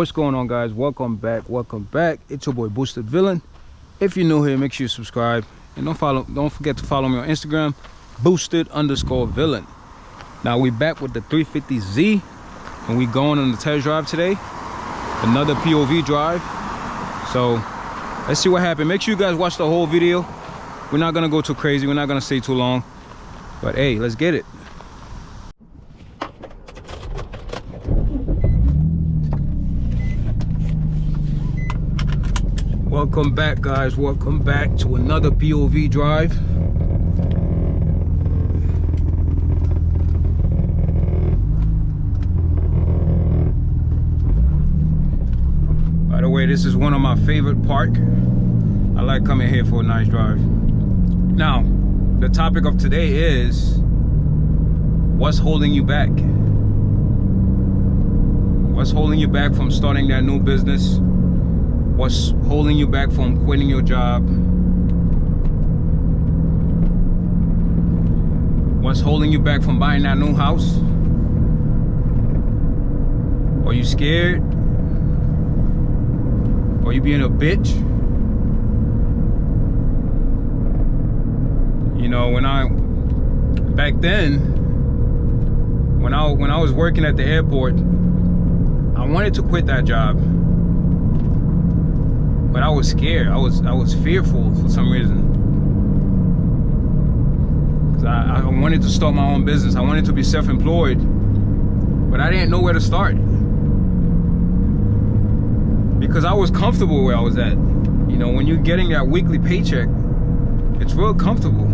What's going on, guys? Welcome back. It's your boy Boosted Villain. If you're new here, make sure you subscribe and don't forget to follow me on Instagram, boosted_villain. Now we back with the 350Z and we going on the test drive today, another POV drive. So let's see what happened. Make sure you guys watch the whole video. We're not gonna go too crazy, we're not gonna stay too long, but hey, let's get it. Welcome back, guys. Welcome back to another POV drive. By the way, this is one of my favorite parks. I like coming here for a nice drive. Now, the topic of today is what's holding you back? What's holding you back from starting that new business? What's holding you back from quitting your job? What's holding you back from buying that new house? Are you scared? Are you being a bitch? You know, back then, when I was working at the airport, I wanted to quit that job. But I was scared. I was fearful for some reason. Cause I wanted to start my own business. I wanted to be self-employed, but I didn't know where to start because I was comfortable where I was at. You know, when you're getting that weekly paycheck, it's real comfortable.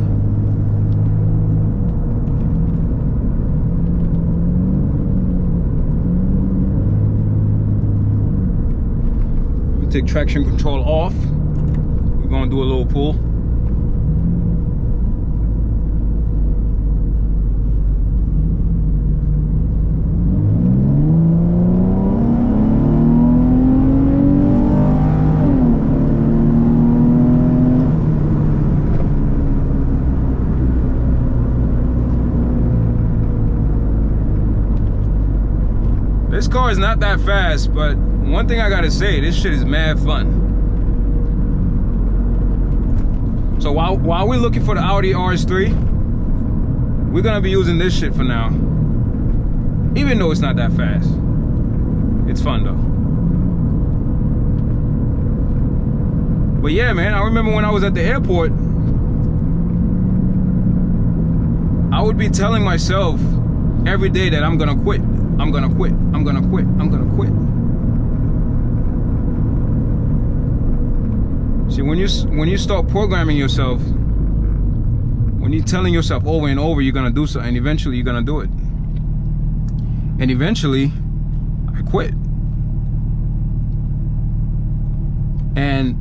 Take traction control off. We're gonna do a little pull. This car is not that fast, but one thing I gotta say, this shit is mad fun. So while we're looking for the Audi RS3, we're gonna be using this shit for now. Even though it's not that fast. It's fun though. But yeah, man, I remember when I was at the airport, I would be telling myself every day that I'm gonna quit. I'm gonna quit. I'm gonna quit. I'm gonna quit. See, when you start programming yourself, when you're telling yourself over and over you're gonna do something, eventually you're gonna do it. And eventually, I quit. And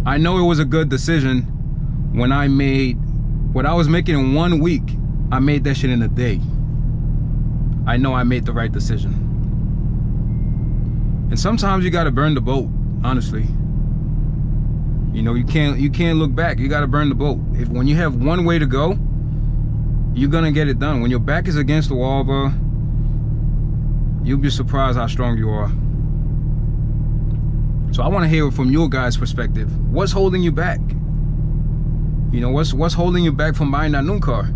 I know it was a good decision when I made what I was making in 1 week. I made that shit in a day. I know I made the right decision. And sometimes you gotta burn the boat, honestly. You know, you can't look back. You gotta burn the boat. When you have one way to go, you're gonna get it done. When your back is against the wall, bro, you'll be surprised how strong you are. So I wanna hear it from your guys' perspective. What's holding you back? You know, what's holding you back from buying that new car?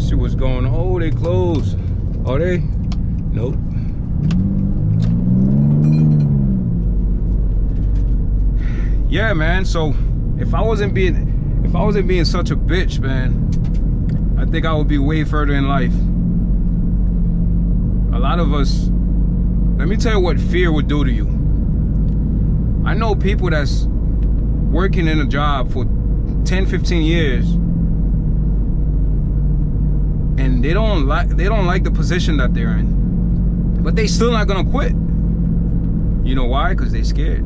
See what's going on. Oh, they closed. Are they? Nope. Yeah, man. So if I wasn't being such a bitch, man, I think I would be way further in life. A lot of us, let me tell you what fear would do to you. I know people that's working in a job for 10, 15 years and they don't like the position that they're in, but they still not gonna quit. You know why? Because they scared.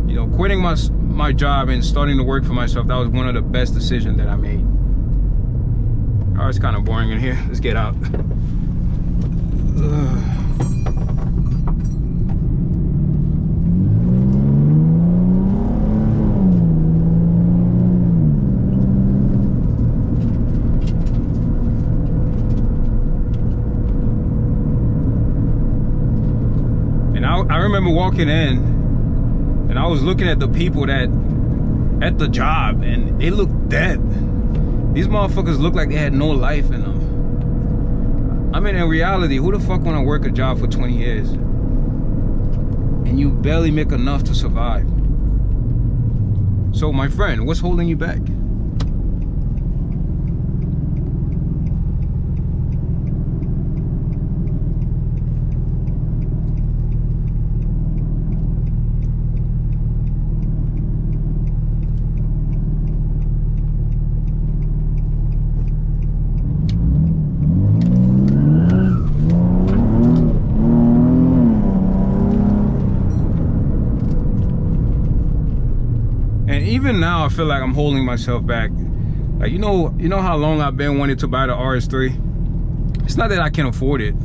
You know, quitting my job and starting to work for myself, that was one of the best decisions that I made. Oh, it's kind of boring in here. Let's get out. And I remember walking in and I was looking at the people that at the job and they looked dead. These motherfuckers look like they had no life in them. I mean, in reality, who the fuck wanna work a job for 20 years and you barely make enough to survive? So my friend, what's holding you back? Even now, I feel like I'm holding myself back. Like, you know how long I've been wanting to buy the RS3? It's not that I can't afford it,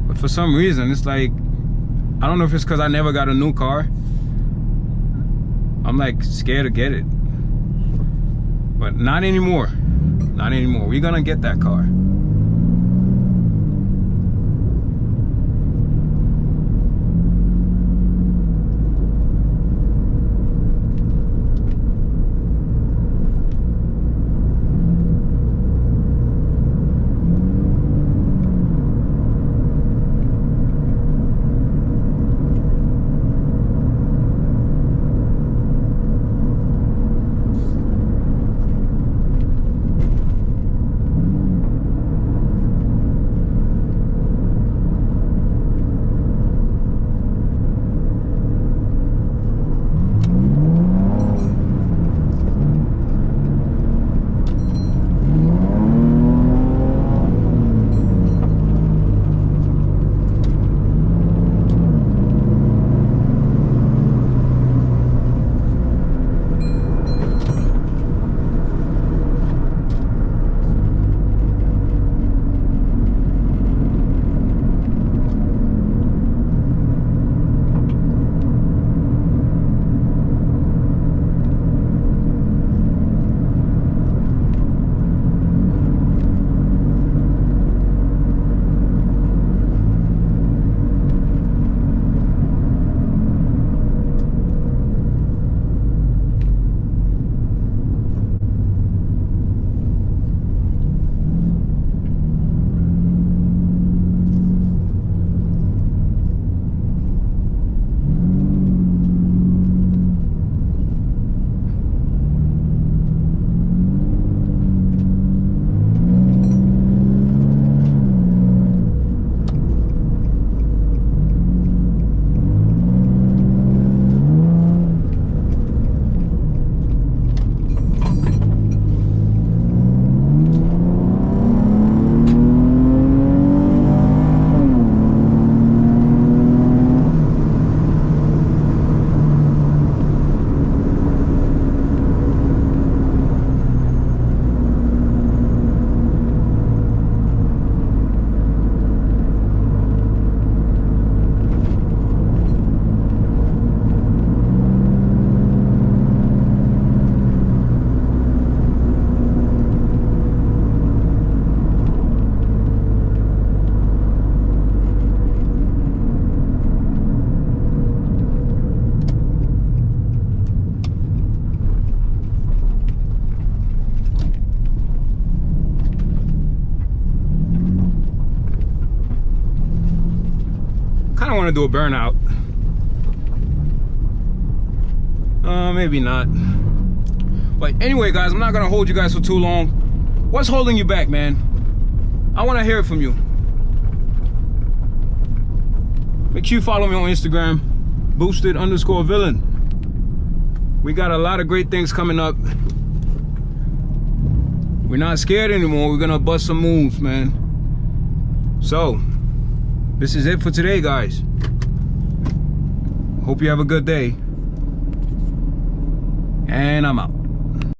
but for some reason, it's like, I don't know if it's because I never got a new car. I'm like scared to get it. But not anymore. Not anymore. We're gonna get that car. want to do a burnout. Maybe not. But anyway, guys, I'm not gonna hold you guys for too long. What's holding you back, man? I want to hear it from you. Make sure you follow me on Instagram, boosted_villain. We got a lot of great things coming up. We're not scared anymore. We're gonna bust some moves, man. So, this is it for today, guys. Hope you have a good day. And I'm out.